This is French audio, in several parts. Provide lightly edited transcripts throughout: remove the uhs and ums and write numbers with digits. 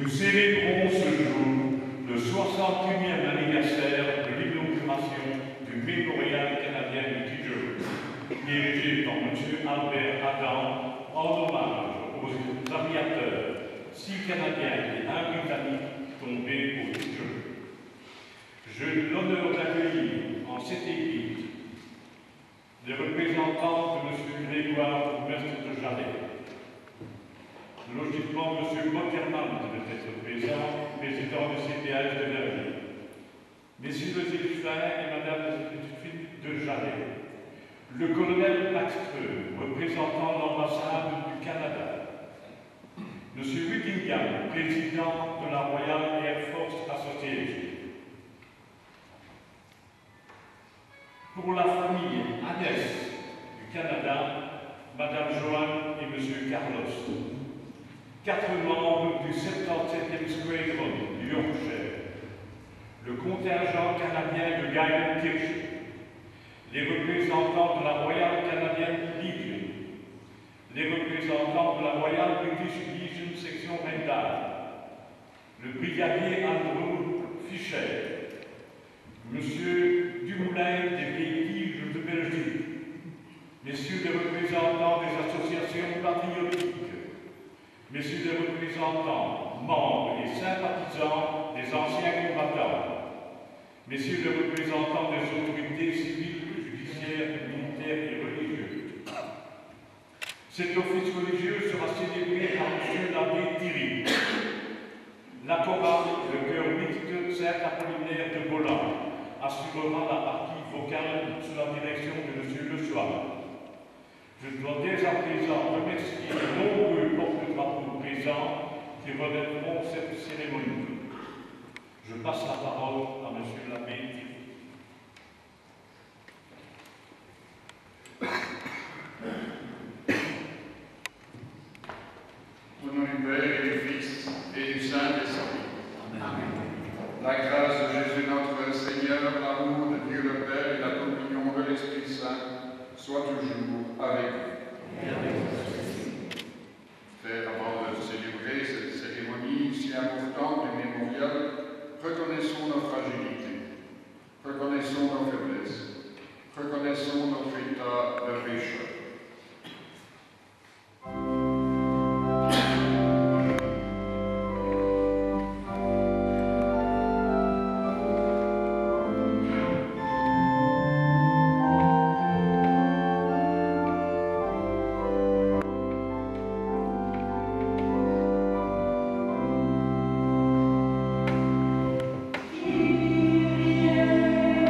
Nous célébrons ce jour le 61e anniversaire de l'inauguration du mémorial canadien du Tigeou, dirigé par M. Albert Adam, en hommage aux aviateurs, 6 Canadiens et 1 Britannique tombés au Tigeou. J'ai l'honneur d'accueillir en cette équipe les représentants de M. Grégoire, bourgmestre de Jalais. Logiquement, M. Bockerman devait être présent, président du CPH de Verviers. Messieurs les écrivains et Madame les écrivains de Jalais. Le colonel Baxter, représentant l'ambassade du Canada. M. Whittingham, président de la Royal Air Force Association. Pour la famille Agnès du Canada, Madame Joanne et M. Carlos. 4 membres du 77e Squadron du Yorkshire, le contingent canadien de Geilenkirchen, les représentants de la Royal Canadian Legion, les représentants de la Royal British Legion section Randall, le brigadier Andrew Fischer, M. Dumoulin des Pays de Belgique, messieurs les représentants des associations patriotiques, messieurs les représentants, membres et sympathisants des anciens combattants, messieurs les représentants des autorités civiles, judiciaires, militaires et religieuses. Cet office religieux sera célébré par M. l'abbé Thierry. La chorale, le chœur mixte Saint-Apollinaire de Bolan, assurera la partie vocale sous la direction de M. Le Soir. Je dois dès à présent remercier les nombreux porte-drapeaux présents qui relèveront cette cérémonie. Je passe la parole à M. l'abbé Thierry. Au nom du Père et du Fils et du Saint-Esprit. Amen. La grâce de Jésus notre Seigneur, l'amour de Dieu le Père et la communion de l'Esprit Saint soit toujours avec vous. Frères, avant de célébrer cette cérémonie si importante du mémorial, reconnaissons nos fragilités, reconnaissons nos faiblesses, reconnaissons notre état de pécheur. Kyrie eleison.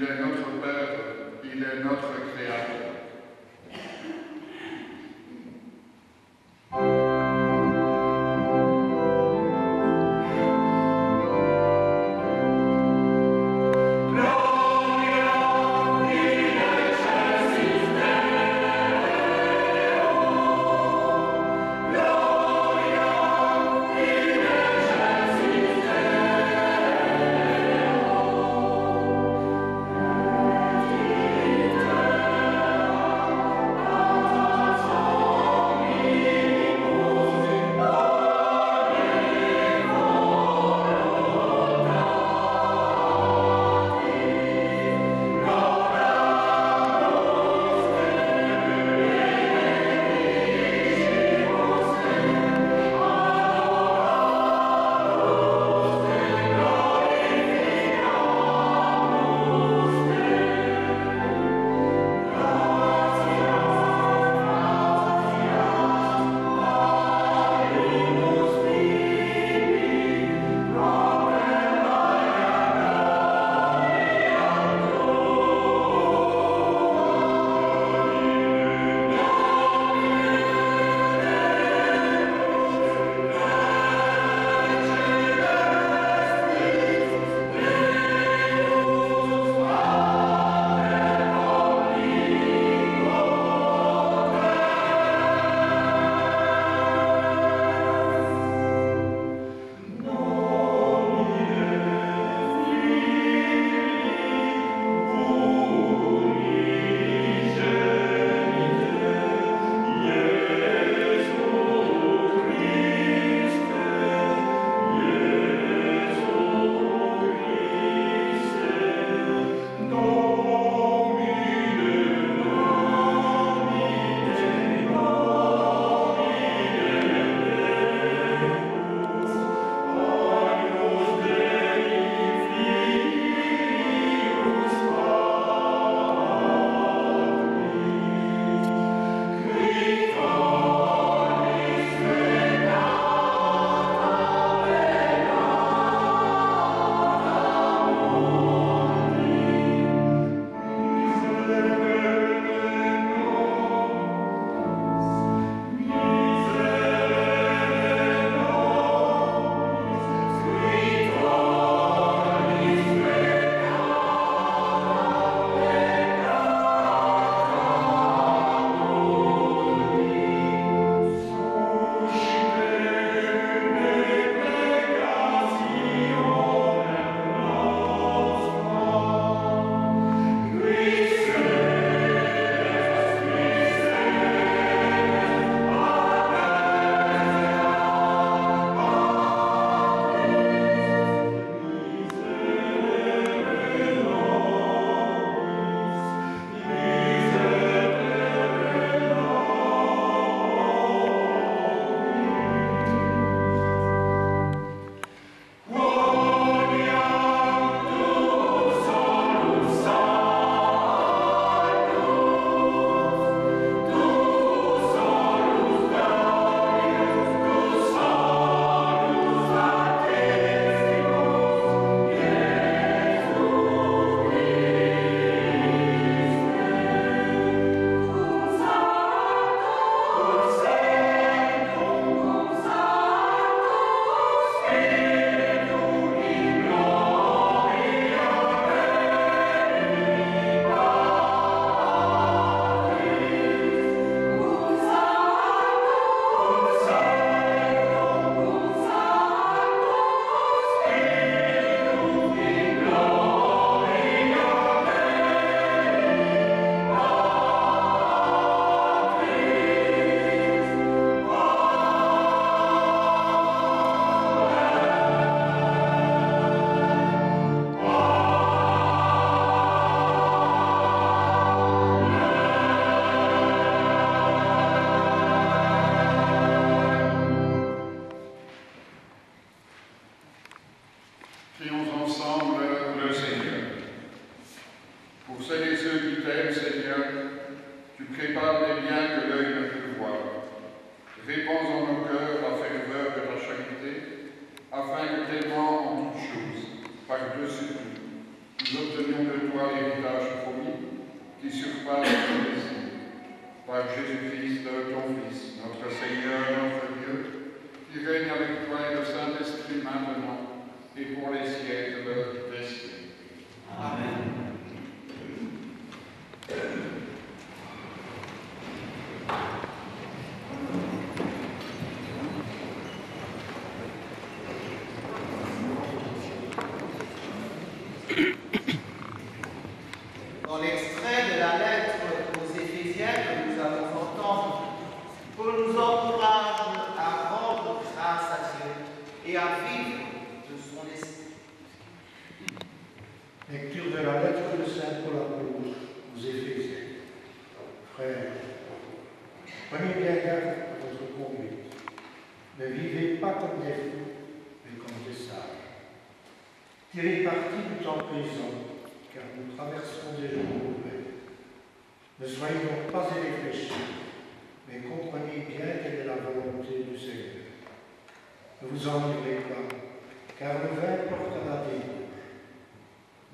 Il est notre Père, il est notre Créateur. qui surpasse le désir. Par Jésus-Christ, ton Fils, notre Seigneur, notre Dieu, qui règne avec toi et le Saint-Esprit maintenant et pour les siècles des siècles. Amen. Dans l'extrait de la lettre aux Éphésiens que nous avons entendu, Paul nous encourage à rendre grâce à Dieu et à vivre de son esprit. Lecture de la lettre de Saint Paul apôtre aux Éphésiens. Frères, prenez bien garde à votre conduite. Ne vivez pas comme des fous, mais comme des sages. Tirez parti du temps présent, car nous traversons des jours mauvais. Ne soyez donc pas irréfléchis, mais comprenez bien quelle est la volonté du Seigneur. Ne vous enivrez pas, car le vin porte à la débauche.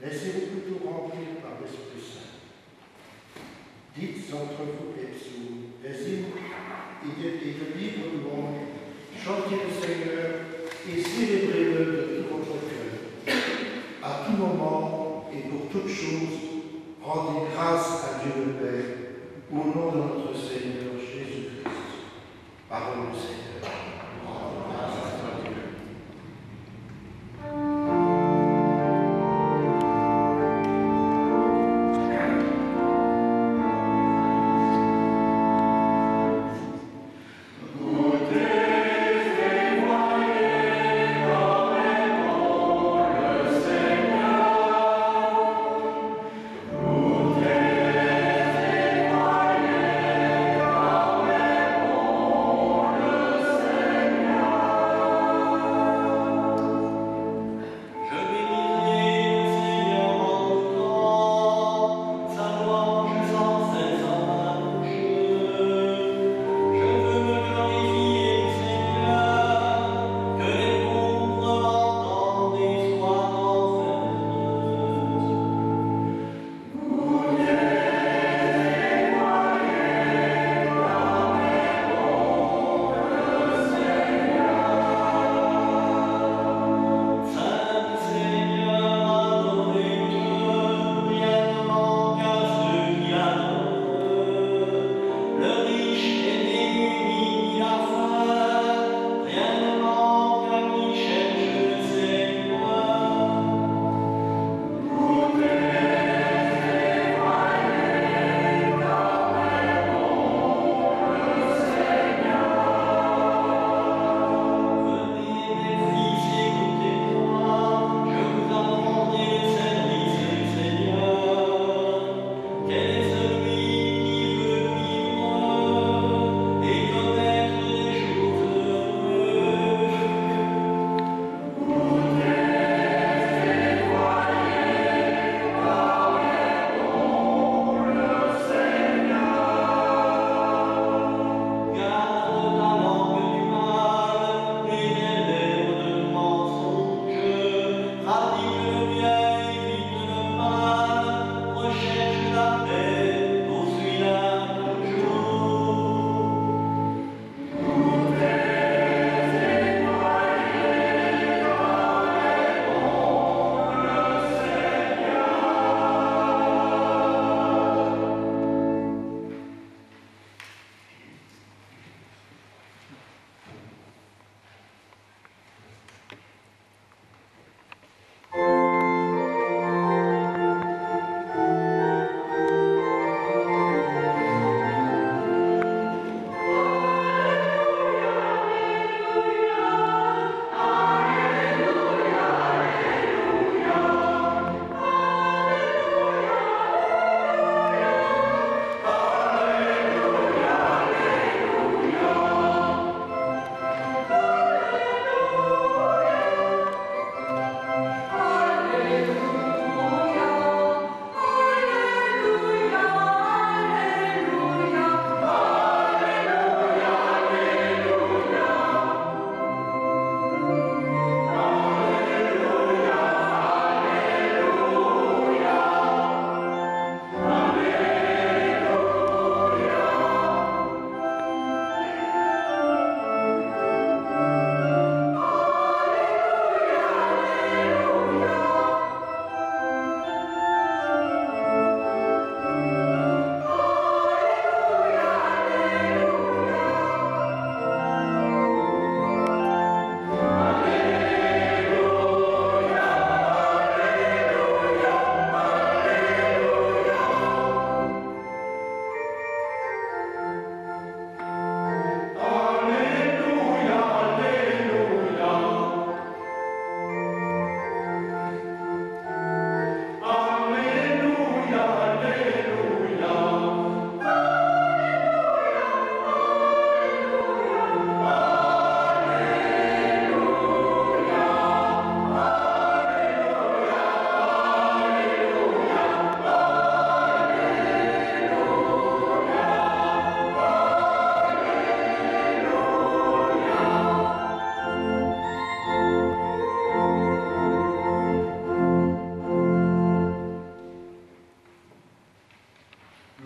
Laissez-vous plutôt remplir par l'Esprit Saint. Dites entre vous des psaumes, des hymnes et de libres louanges, chantez le Seigneur et célébrez-le de tout votre cœur. À tout moment et pour toutes choses, rendez grâce à Dieu le Père, au nom de notre Seigneur Jésus-Christ. Parole du Seigneur. Amen.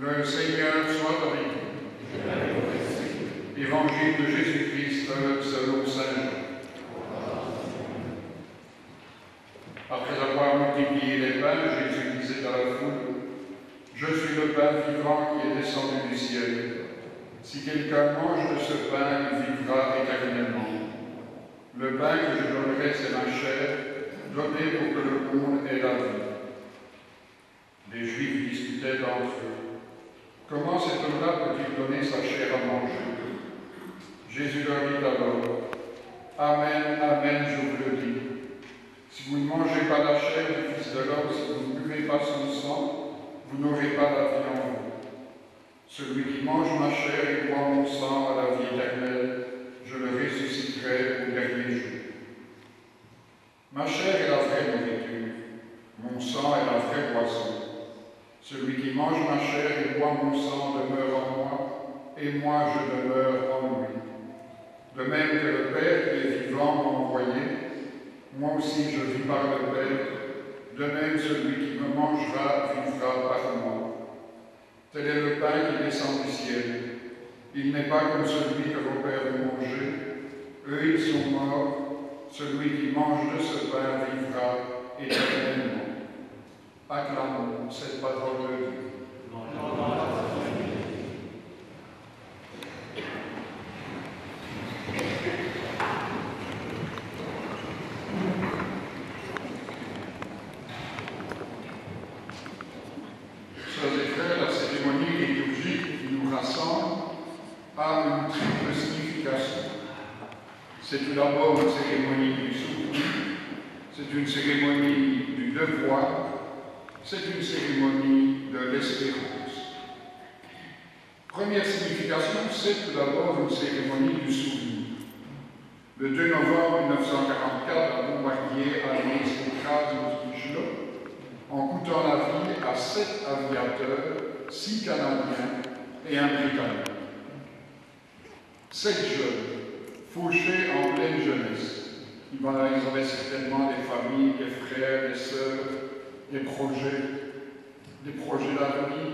Le Seigneur soit avec vous. Évangile de Jésus-Christ selon saint Jean. Après avoir multiplié les pains, Jésus disait à la foule, « Je suis le pain vivant qui est descendu du ciel. Si quelqu'un mange de ce pain, il vivra éternellement. Le pain que je donnerai, c'est ma chair, donnée pour que le monde ait la vie. » Les Juifs discutaient entre eux. Comment cet homme-là peut-il donner sa chair à manger? Jésus leur dit alors, Amen, Amen, je vous le dis. Si vous ne mangez pas la chair du Fils de l'homme, si vous ne buvez pas son sang, vous n'aurez pas la vie en vous. Celui qui mange ma chair et boit mon sang a la vie éternelle, je le ressusciterai au dernier jour. Ma chair est la vraie nourriture, mon sang est la vraie boisson. Celui qui mange ma chair et boit mon sang demeure en moi, et moi je demeure en lui. De même que le Père qui est vivant m'a envoyé, moi aussi je vis par le Père, de même celui qui me mangera vivra par moi. Tel est le pain qui descend du ciel. Il n'est pas comme celui que vos pères ont mangé. Eux, ils sont morts. Celui qui mange de ce pain vivra éternellement. Acclamons cette parole de Dieu. Sœurs et frères, la cérémonie liturgique qui nous rassemble a une triple signification. C'est tout d'abord une cérémonie du souvenir, c'est une cérémonie du devoir, c'est une cérémonie de l'espérance. Première signification, c'est tout d'abord une cérémonie du souvenir. Le 2 novembre 1944, un bombardier allemand écrase Montrouge en coûtant la vie à 7 aviateurs, 6 Canadiens et un Britannique. 7 jeunes, fauchés en pleine jeunesse. Ils avaient certainement des familles, des frères, des sœurs, des projets d'avenir,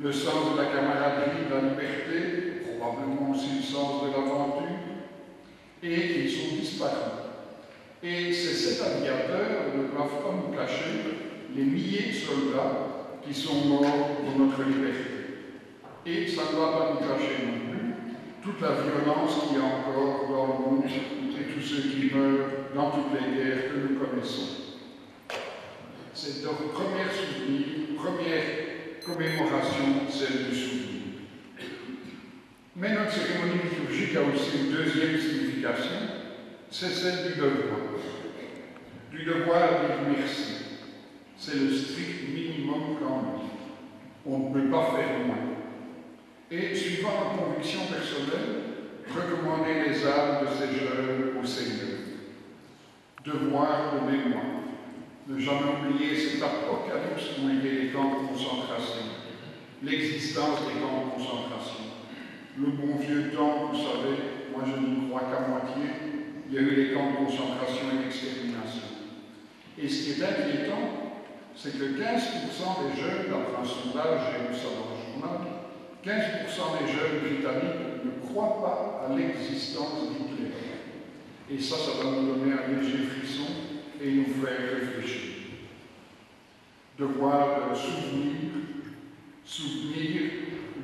le sens de la camaraderie, de la liberté, probablement aussi le sens de l'aventure, et ils sont disparus. Et ces 7 aviateurs ne doivent pas nous cacher les milliers de soldats qui sont morts pour notre liberté. Et ça ne doit pas nous cacher non plus toute la violence qu'il y a encore dans le monde et tous ceux qui meurent dans toutes les guerres que nous connaissons. C'est donc première commémoration, celle du souvenir. Mais notre cérémonie liturgique a aussi une deuxième signification, c'est celle du devoir. Du devoir de dire merci. C'est le strict minimum quand même. On ne peut pas faire moins. Et suivant nos convictions personnelles, recommander les âmes de ces jeunes au Seigneur. Devoir de mémoire. Ne jamais oublier cet apocalypse où il y a les camps de concentration, l'existence des camps de concentration. Le bon vieux temps, vous savez, moi je n'y crois qu'à moitié, il y a eu les camps de concentration et d'extermination. Et ce qui est inquiétant, c'est que 15% des jeunes, d'après un sondage, j'ai lu ça dans le journal, 15% des jeunes britanniques ne croient pas à l'existence d'Hitler. Et ça va nous donner un léger frisson et nous faire réfléchir. Devoir de souvenir,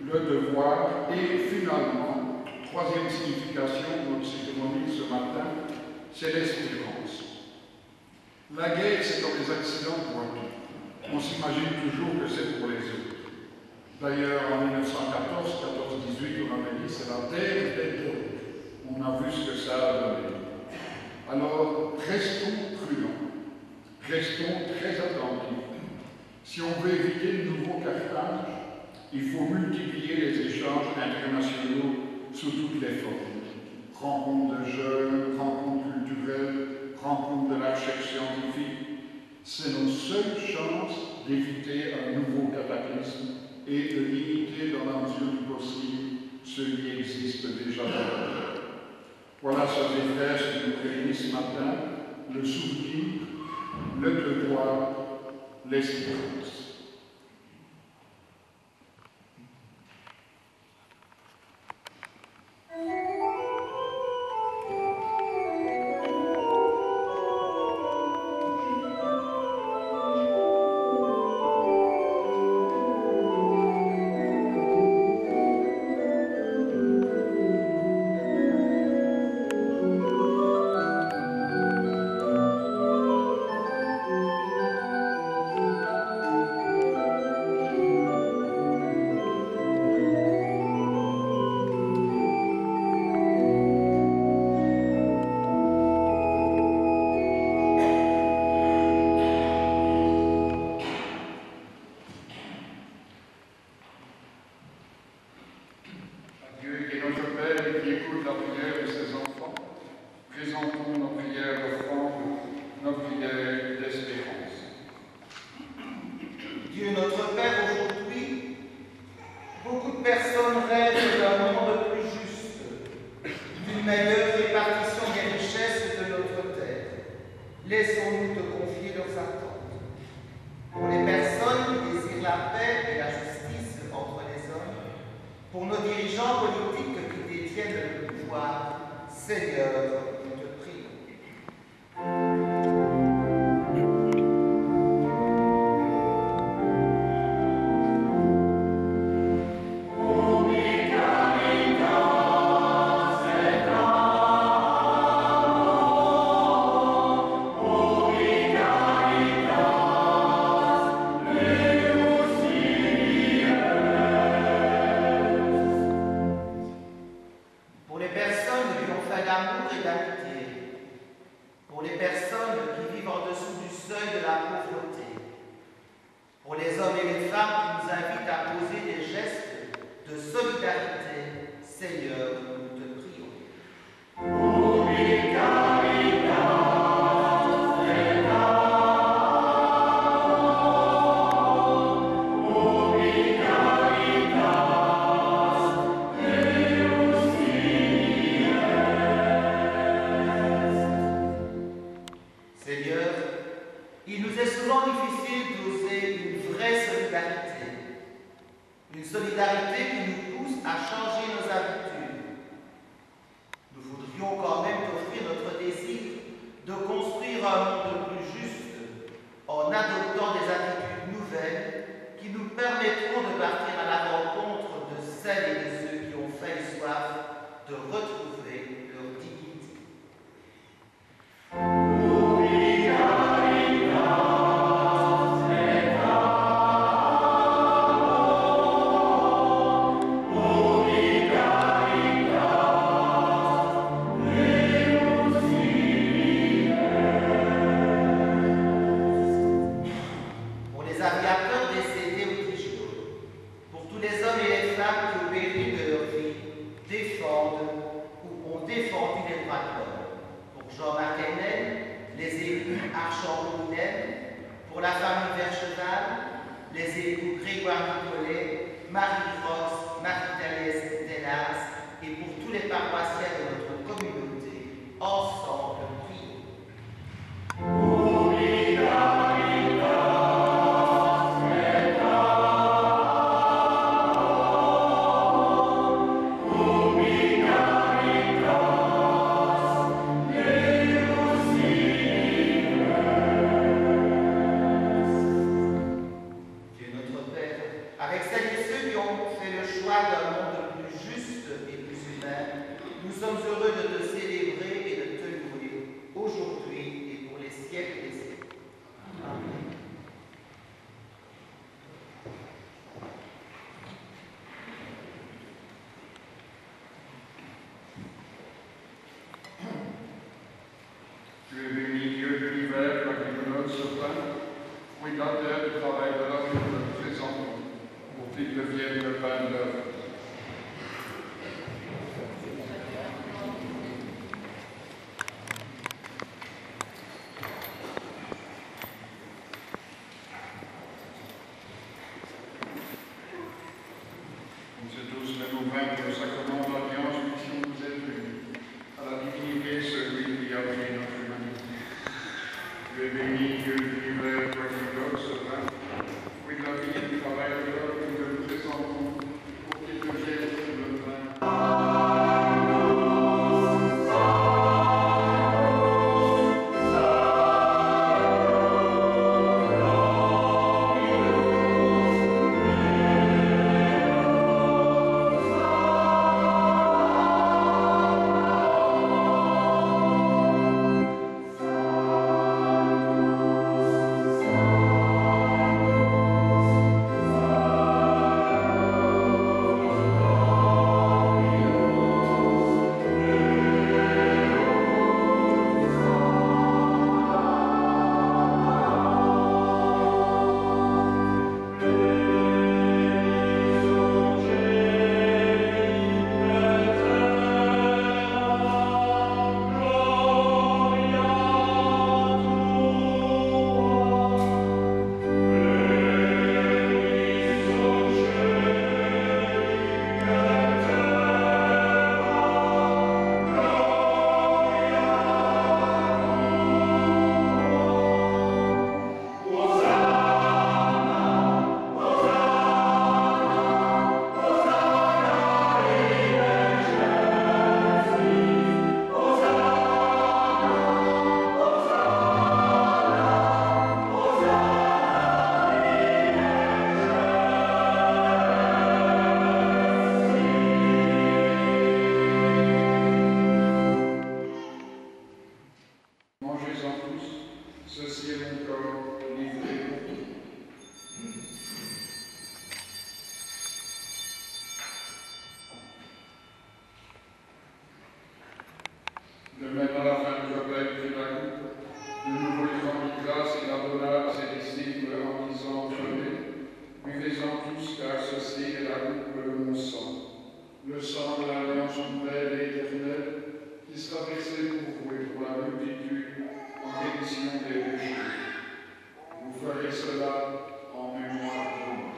le devoir, et finalement, troisième signification de notre cérémonie ce matin, c'est l'espérance. La guerre, c'est comme les accidents de voiture. On s'imagine toujours que c'est pour les autres. D'ailleurs, en 1914, 14-18, on avait dit c'est la terre des guerres. On a vu ce que ça a donné. Alors, restons prudents, restons très attentifs. Si on veut éviter le nouveau Carthage, il faut multiplier les échanges internationaux sous toutes les formes. Rencontres de jeunes, rencontres culturelles, rencontres de la recherche scientifique. C'est notre seule chance d'éviter un nouveau cataclysme et de limiter dans la mesure du possible ce qui existe déjà dans le monde. Voilà, sœurs et frères, ce qui nous réunit ce matin, le souvenir, le devoir, l'espérance. écoute la prière de ses enfants, présentons nos prières d'offrande, nos prières d'espérance. Dieu notre Père, aujourd'hui, beaucoup de personnes rêvent d'un monde plus juste, d'une meilleure répartition des richesses de notre terre. Laissons-nous te confier leurs attentes. Pour les personnes qui désirent la paix et la justice entre les hommes, pour nos dirigeants politiques qui détiennent le pouvoir, Seigneur, nous te prions. Oh coupe de mon sang, le sang de l'alliance nouvelle et éternelle, qui sera versé pour vous et pour la multitude en rémission des péchés. Vous ferez cela en mémoire de moi.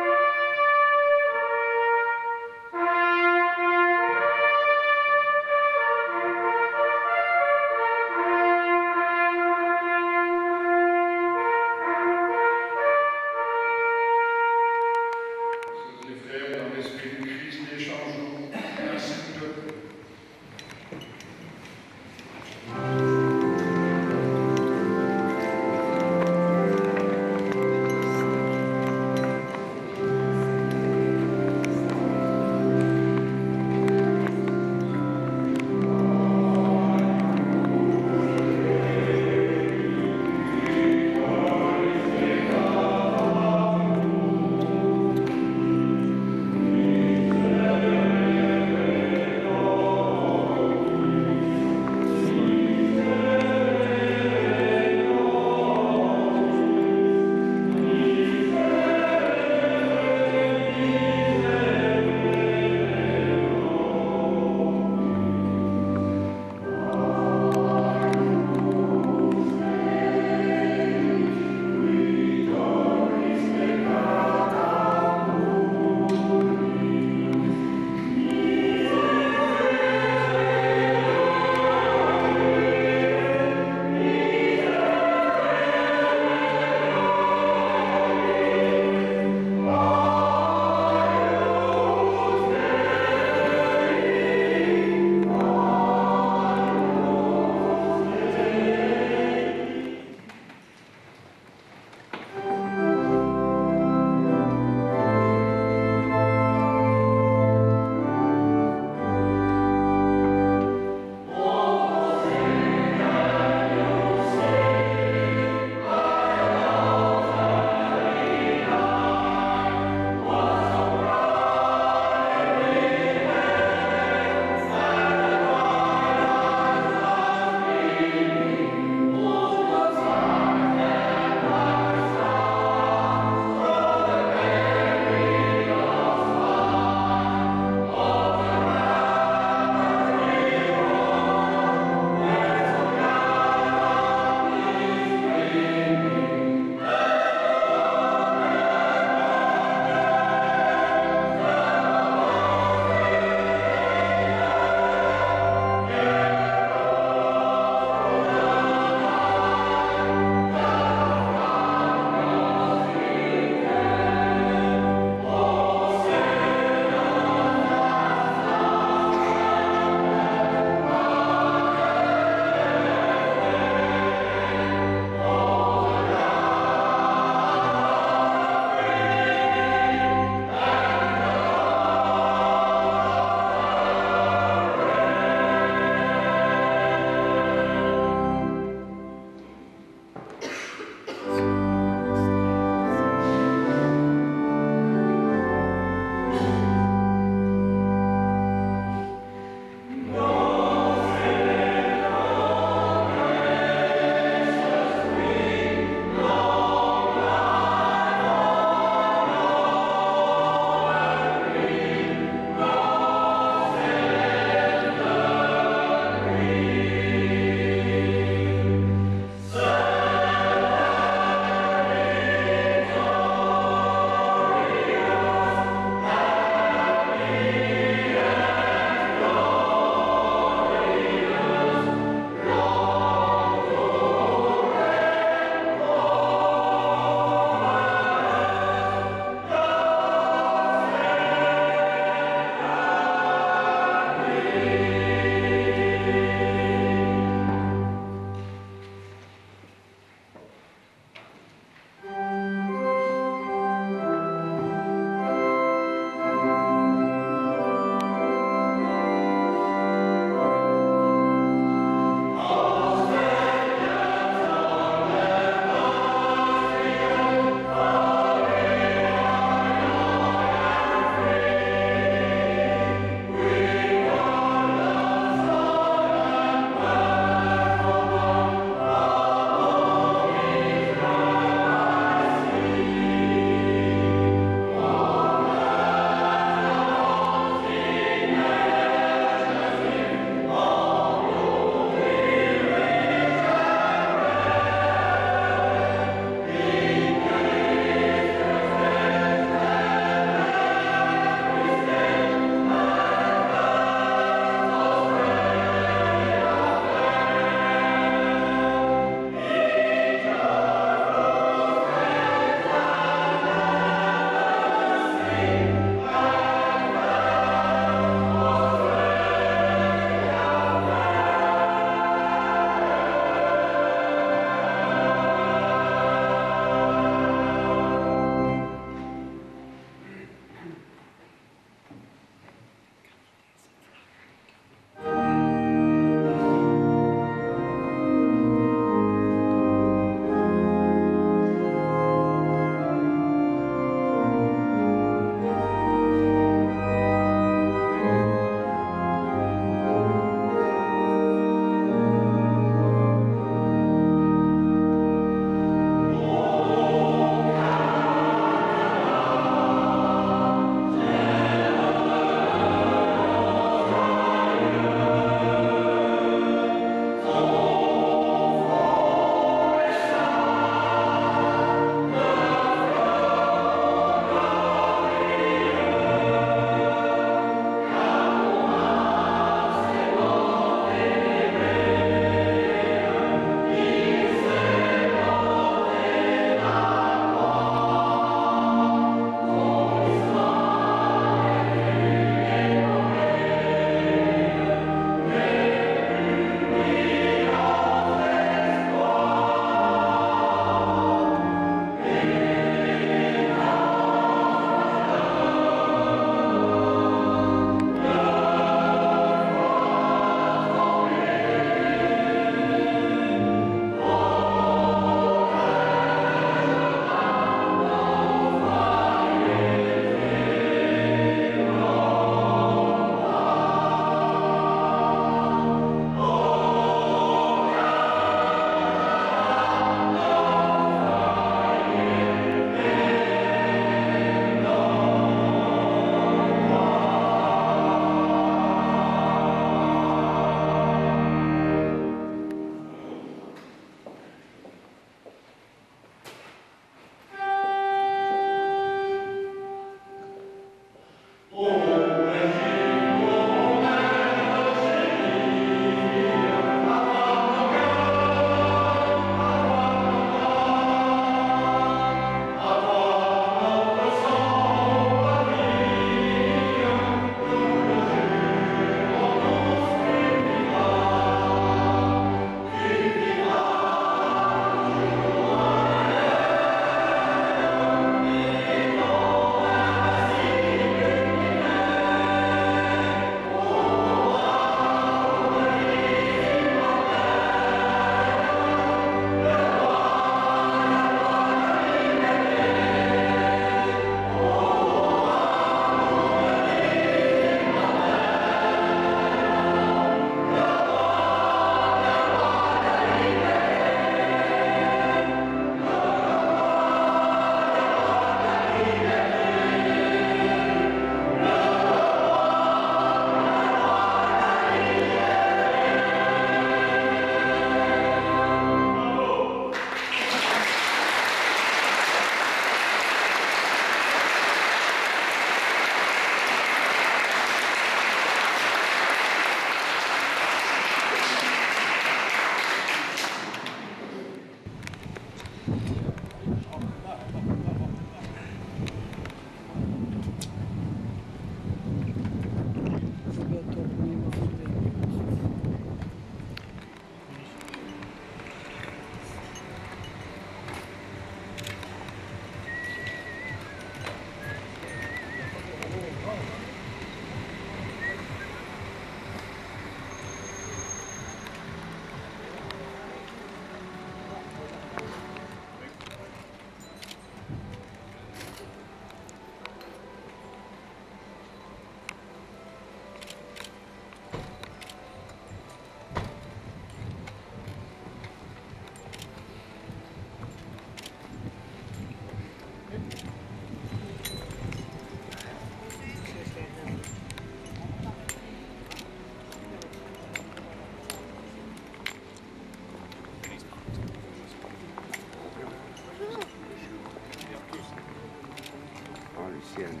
Lucienne.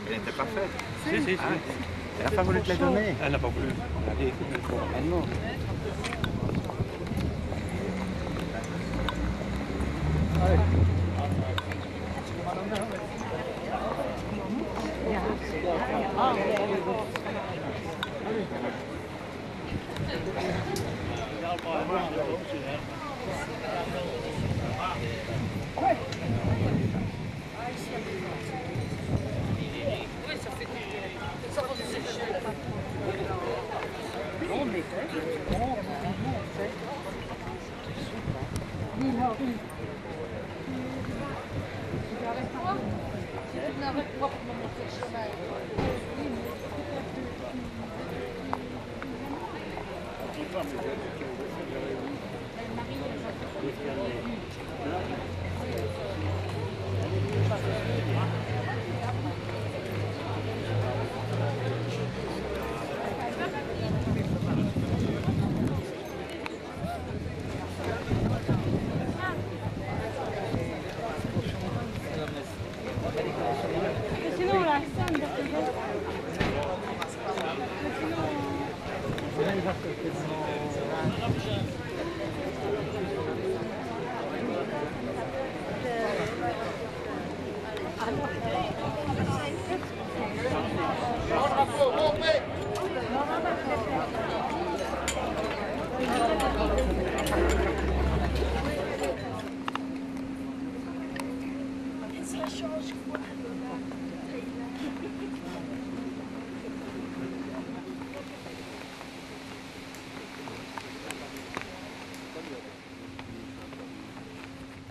Elle n'était pas faite. Si, si, si. Elle n'a pas voulu te la donner. Elle n'a pas voulu. Allez, maintenant.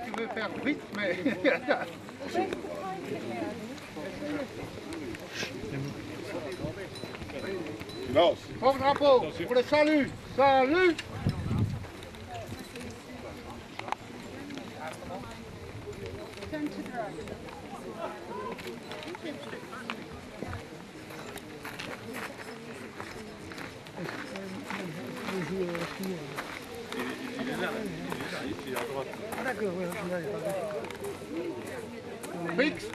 Tu veux faire vite, mais... Fort drapeau, pour le salut. Salut. Fixe.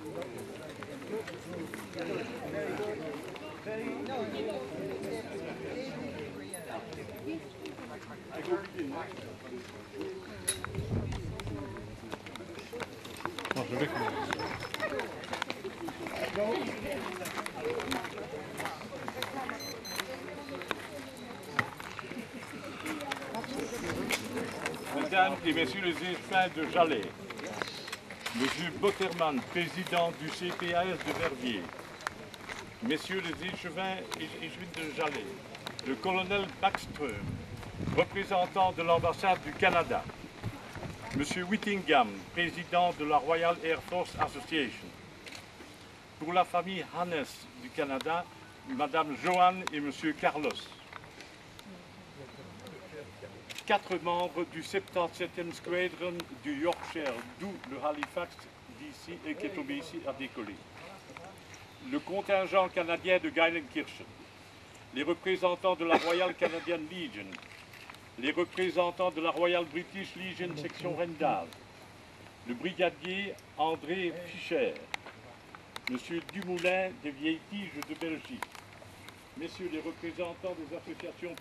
Non, je vais commencer. Mesdames et Messieurs les échevins de Jalais, Monsieur Botterman, président du CPAS de Verviers, Messieurs les échevins et échevines de Jalais, le colonel Backström, représentant de l'ambassade du Canada, Monsieur Whittingham, président de la Royal Air Force Association, pour la famille Hannes du Canada, Madame Joanne et Monsieur Carlos, 4 membres du 77e Squadron du Yorkshire, d'où le Halifax d'ici et qui est tombé ici à décoller. Le contingent canadien de Geilenkirchen, les représentants de la Royal Canadian Legion, les représentants de la Royal British Legion section Rendal, le brigadier André Fischer, Monsieur Dumoulin des Vieilles Tiges de Belgique, Messieurs les représentants des associations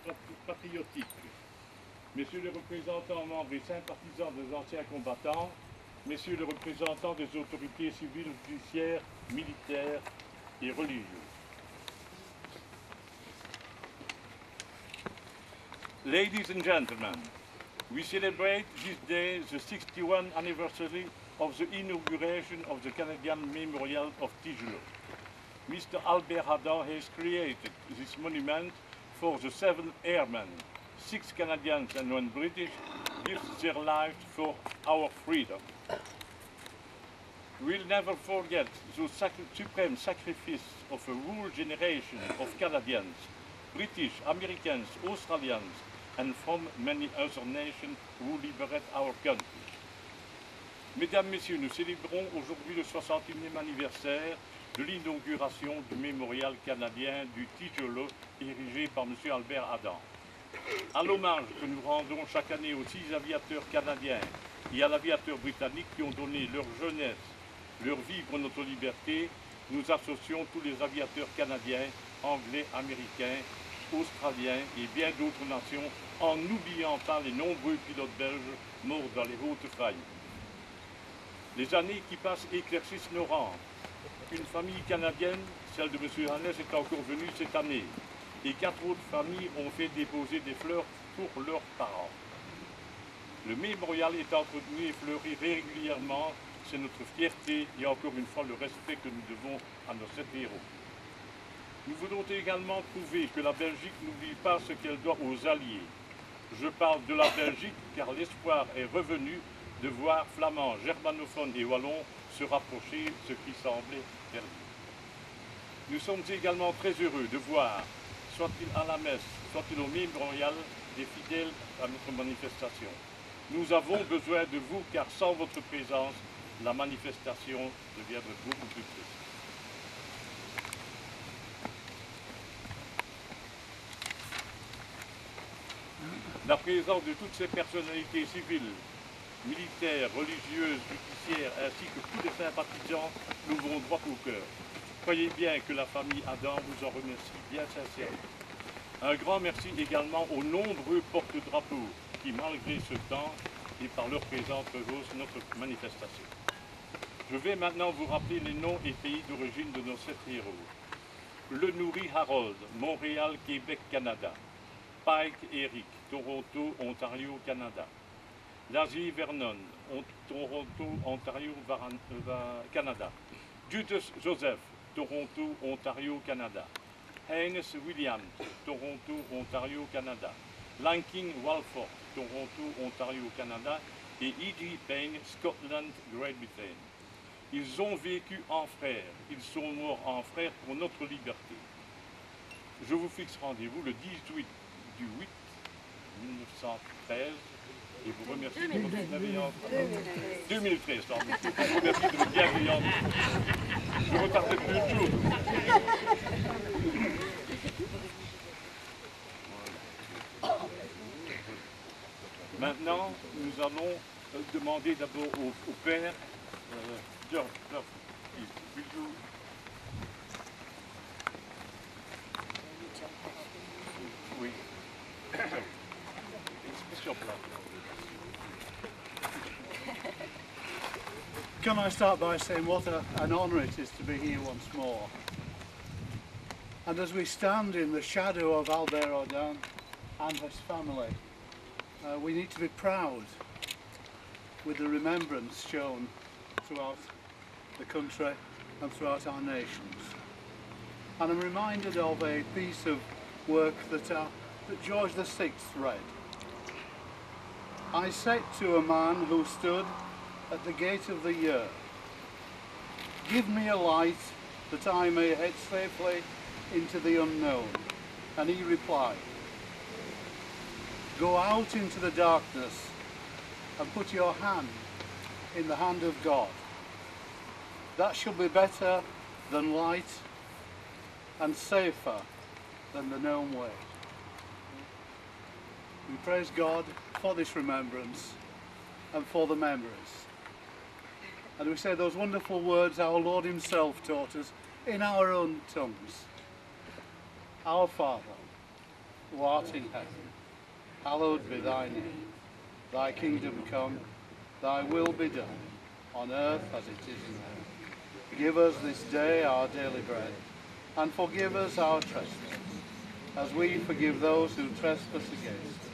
patriotiques, Messieurs les représentants membres et sympathisants des anciens combattants, Messieurs les représentants des autorités civiles, judiciaires, militaires et religieuses. Ladies and gentlemen, we celebrate this day the 61st anniversary of the inauguration of the Canadian Memorial of Tigelo. Mr. Albert Adam has created this monument for the 7 airmen. 6 Canadians and 1 British give their lives for our freedom. We'll never forget the supreme sacrifice of a whole generation of Canadians, British, Americans, Australians, and from many other nations who liberate our country. Mesdames, Messieurs, nous célébrons aujourd'hui le 61e anniversaire de l'inauguration du mémorial canadien du Tigelo, érigé par M. Albert Adam. À l'hommage que nous rendons chaque année aux 6 aviateurs canadiens et à l'aviateur britannique qui ont donné leur jeunesse, leur vie pour notre liberté, nous associons tous les aviateurs canadiens, anglais, américains, australiens et bien d'autres nations, en n'oubliant pas les nombreux pilotes belges morts dans les hautes failles. Les années qui passent éclaircissent nos rangs. Une famille canadienne, celle de M. Hannes, est encore venue cette année. Et 4 autres familles ont fait déposer des fleurs pour leurs parents. Le mémorial est entretenu et fleuri régulièrement. C'est notre fierté et encore une fois le respect que nous devons à nos 7 héros. Nous voulons également prouver que la Belgique n'oublie pas ce qu'elle doit aux Alliés. Je parle de la Belgique car l'espoir est revenu de voir flamands, germanophones et wallons se rapprocher, ce qui semblait perdu. Nous sommes également très heureux de voir, soit-il à la messe, soit-il au mémorial, des fidèles à notre manifestation. Nous avons besoin de vous car sans votre présence, la manifestation deviendrait beaucoup plus triste. La présence de toutes ces personnalités civiles, militaires, religieuses, judiciaires, ainsi que tous les sympathisants nous vont droit au cœur. Croyez bien que la famille Adam vous en remercie bien sincèrement. Un grand merci également aux nombreux porte-drapeaux qui, malgré ce temps et par leur présence, rehaussent notre manifestation. Je vais maintenant vous rappeler les noms et pays d'origine de nos 7 héros. Le Nourri Harold, Montréal, Québec, Canada. Pike Eric, Toronto, Ontario, Canada. Lazy Vernon, Toronto, Ontario, Canada. Judas Joseph, Toronto, Ontario, Canada. Haynes Williams, Toronto, Ontario, Canada. Lanking Walford, Toronto, Ontario, Canada. Et E.G. Payne, Scotland, Great Britain. Ils ont vécu en frères, ils sont morts en frères pour notre liberté. Je vous fixe rendez-vous le 18 du 8 1913 et vous remercie de votre bienveillance. 2013, pardon. Je vous remercie de votre bienveillance. Je ne retardais plus le jour. Maintenant, nous allons demander d'abord au père. George, will you... Oui. It's your plan. Can I start by saying what an honour it is to be here once more? And as we stand in the shadow of Albert Audin and his family, we need to be proud with the remembrance shown throughout the country and throughout our nations. And I'm reminded of a piece of work that George VI read. I said to a man who stood at the gate of the year, give me a light that I may head safely into the unknown. And he replied, go out into the darkness and put your hand in the hand of God. That shall be better than light and safer than the known way. We praise God for this remembrance and for the memories. And we say those wonderful words our Lord himself taught us in our own tongues. Our Father, who art in heaven, hallowed be thy name. Thy kingdom come, thy will be done, on earth as it is in heaven. Give us this day our daily bread, and forgive us our trespasses, as we forgive those who trespass against us.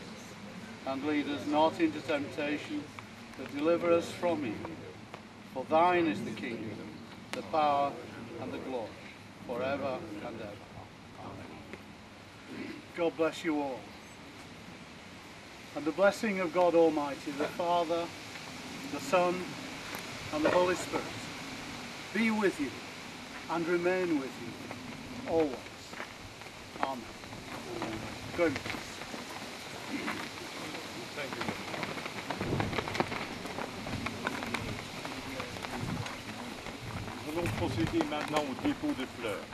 And lead us not into temptation, but deliver us from evil. For thine is the kingdom, the power, and the glory, forever and ever. Amen. God bless you all. And the blessing of God Almighty, the Father, the Son, and the Holy Spirit be with you and remain with you always. Amen. Go in peace. Thank you. Nous allons procéder maintenant au dépôt de fleurs.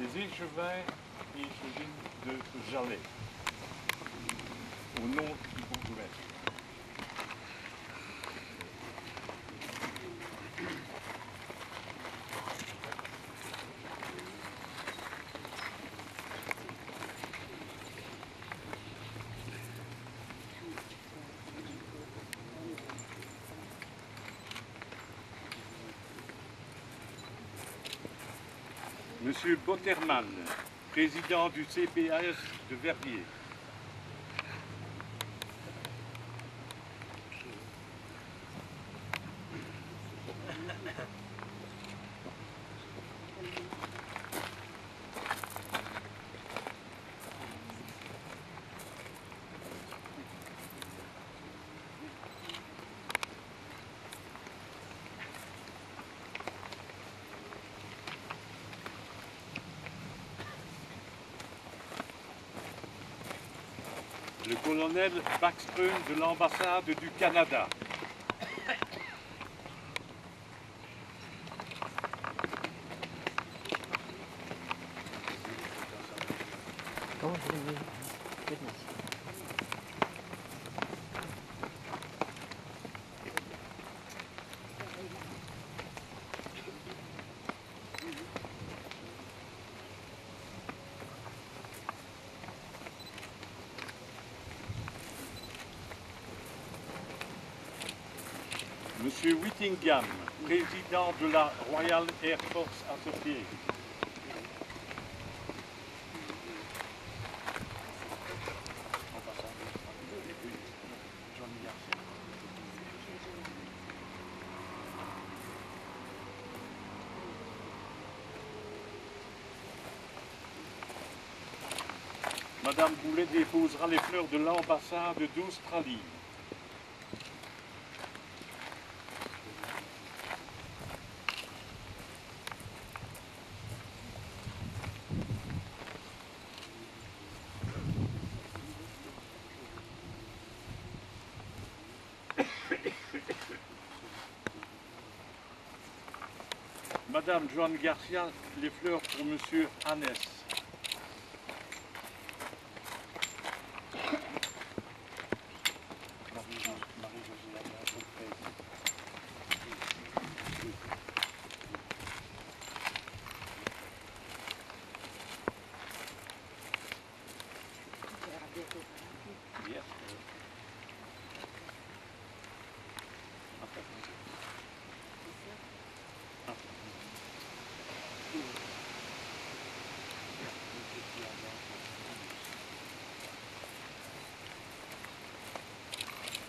Les échevins et échevines de Jalais, au nom du bourgmestre. Monsieur Botterman, président du CPAS de Verviers. Le colonel Backström de l'ambassade du Canada. Monsieur Whittingham, président de la Royal Air Force Associée. Madame Boulet déposera les fleurs de l'ambassade d'Australie. Madame Joan Garcia, les fleurs pour Monsieur Hannes.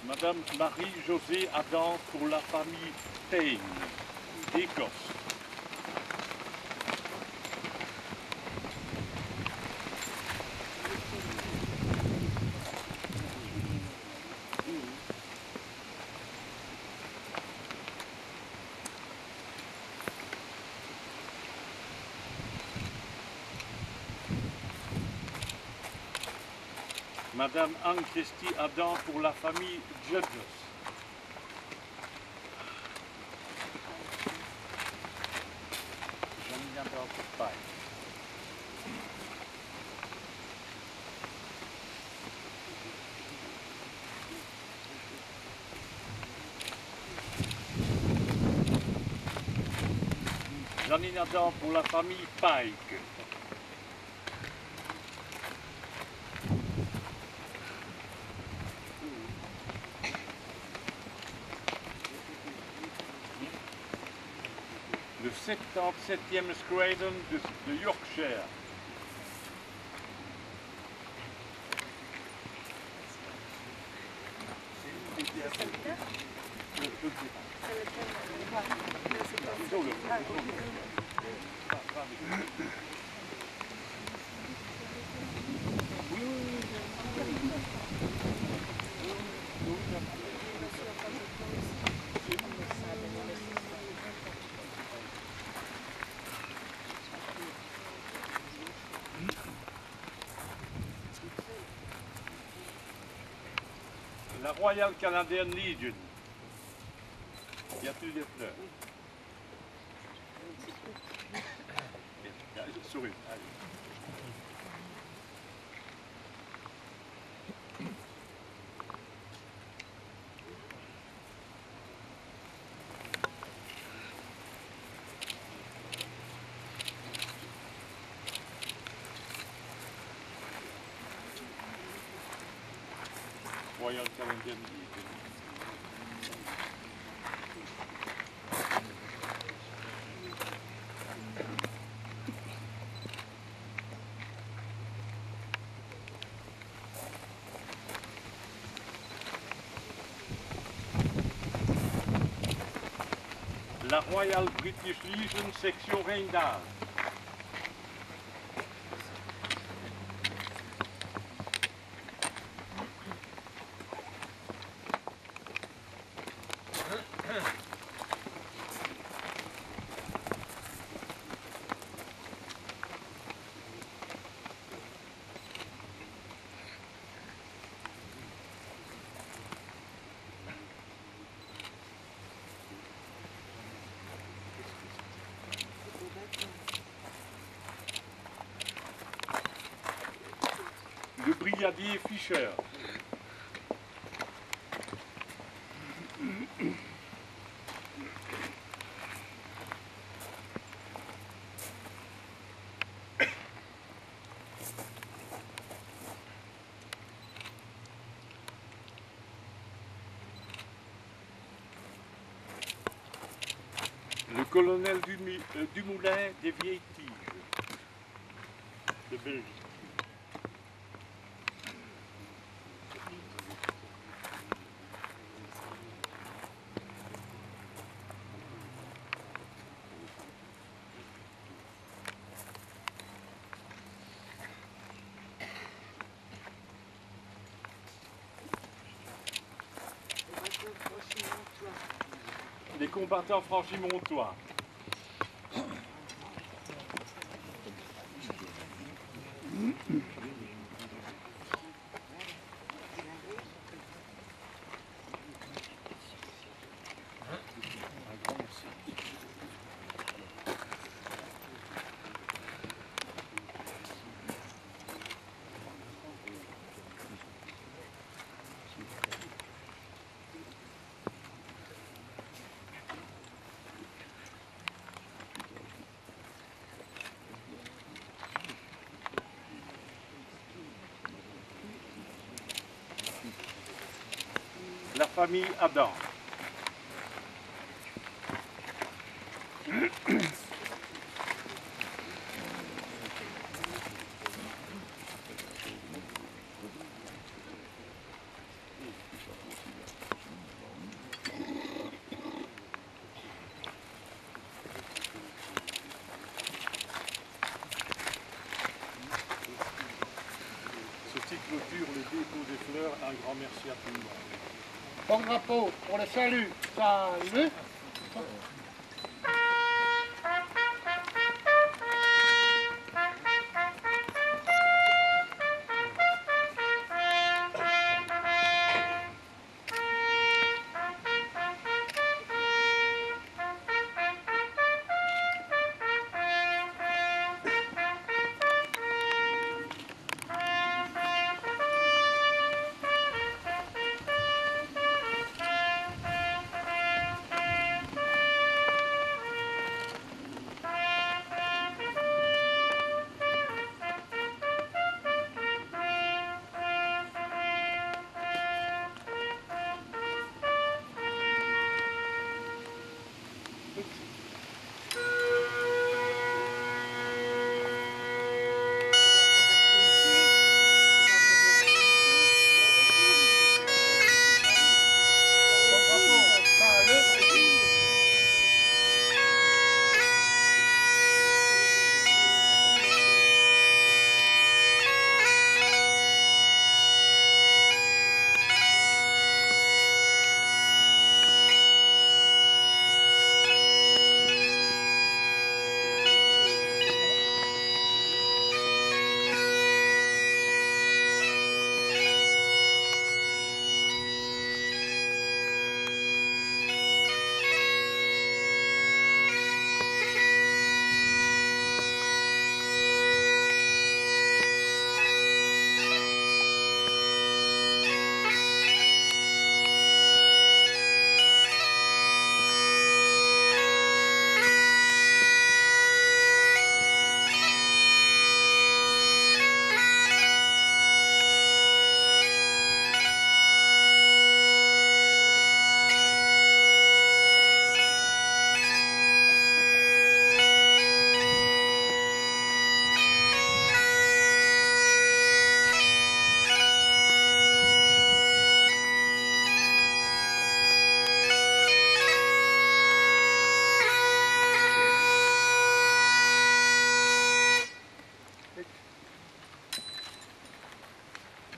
Madame Marie-Josée Adam pour la famille Payne, d'Écosse. Madame Anne-Christie Adam pour la famille Judges. Jean-Michel Adam pour Paille. Jean-Michel Adam pour la famille Pike. Le 77e Scradon de Yorkshire. La Royal Canadian Legion. Y a-t-il des fleurs? Allez, souris, allez. Royal Canadian Legion. La Royal British Legion, section Rheindal. Le brigadier Fischer. Le colonel Dumoulin des Vieilles Tiges de Belgique. Les combattants franchimontois. La famille Adam. qui clôture le dépôt des fleurs. Un grand merci à tout le monde. Bon drapeau pour le salut. Salut.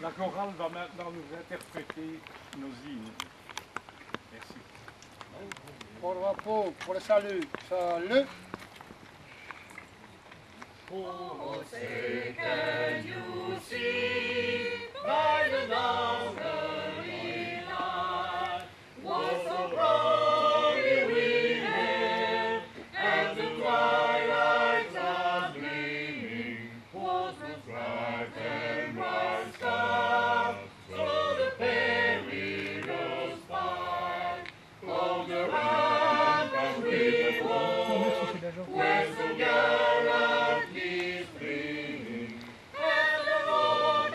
La chorale va maintenant nous interpréter nos hymnes. Merci. Bon drapeau pour le salut. Salut. Oh, say, can you see by the lonely light what so proudly we hailed as the twilights are gleaming? Was the bright and bright star through the perilous fight? On the rampart we walk, where so gallant is bringing, and the Lord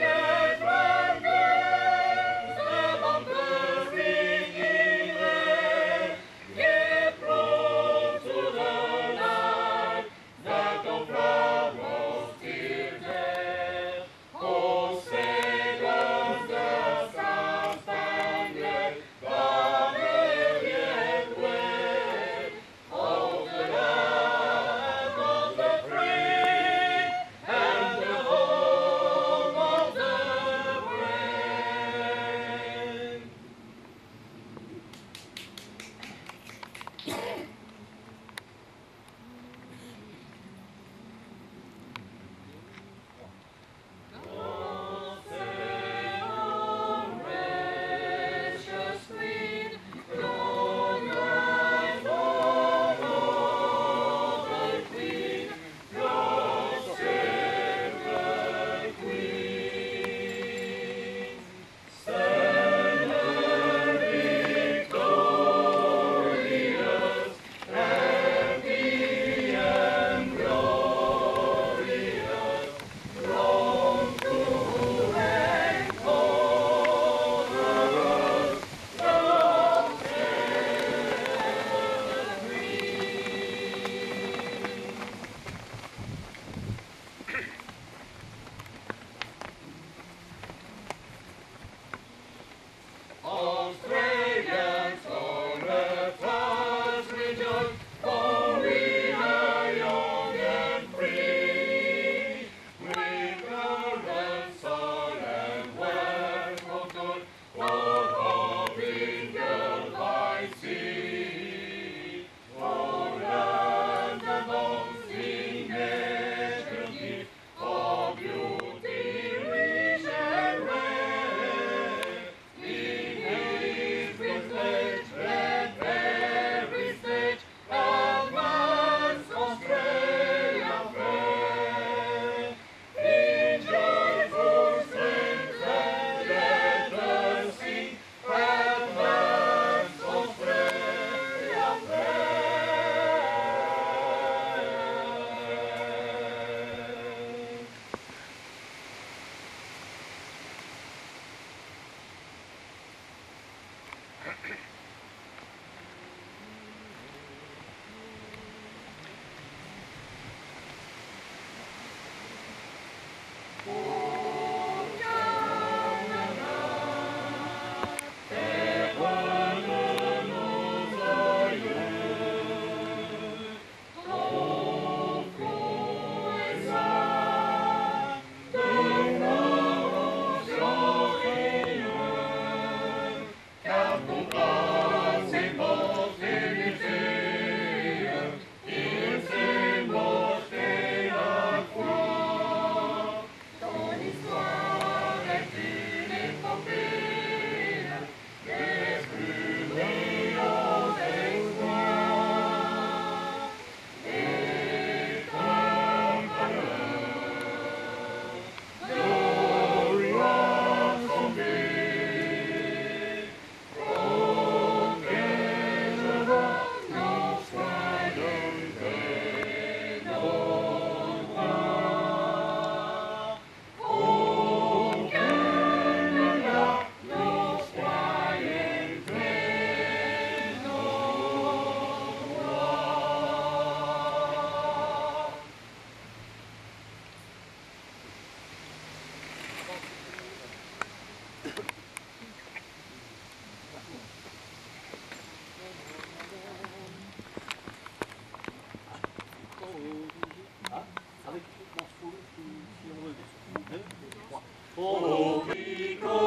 Oh,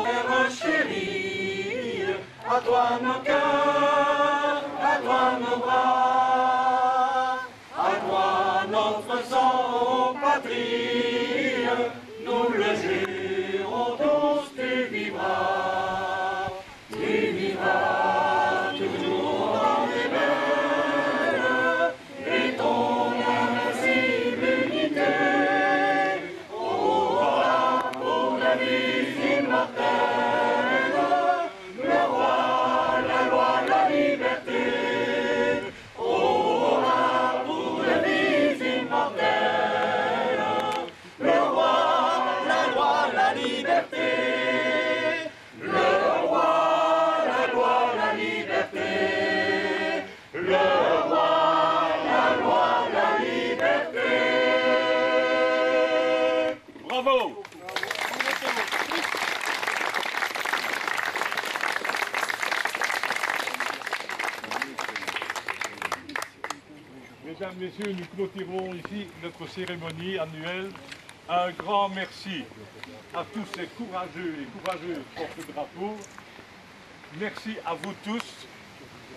Père chéri, à toi nos cœurs, à toi nos bras, à toi notre sang, patrie, nous le jurons tous, tu vivras toujours dans les belles, et ton invincible unité. La vie immortelle, le roi, la loi, la liberté. Oh, pour la vie immortelle, le roi, la loi, la liberté. Le roi, la loi, la liberté. Le roi, la loi, la liberté. Bravo! Mesdames, Messieurs, nous clôturons ici notre cérémonie annuelle. Un grand merci à tous ces courageux et courageuses porte-drapeaux. Merci à vous tous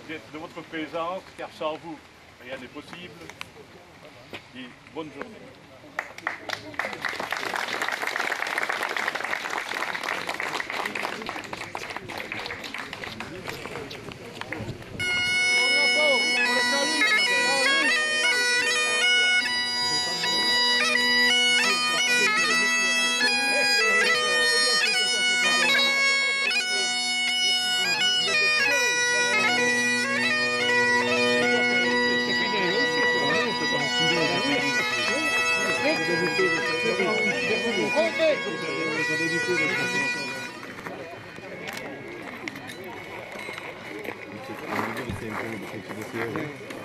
de votre présence, car sans vous, rien n'est possible. Et bonne journée. C'est un peu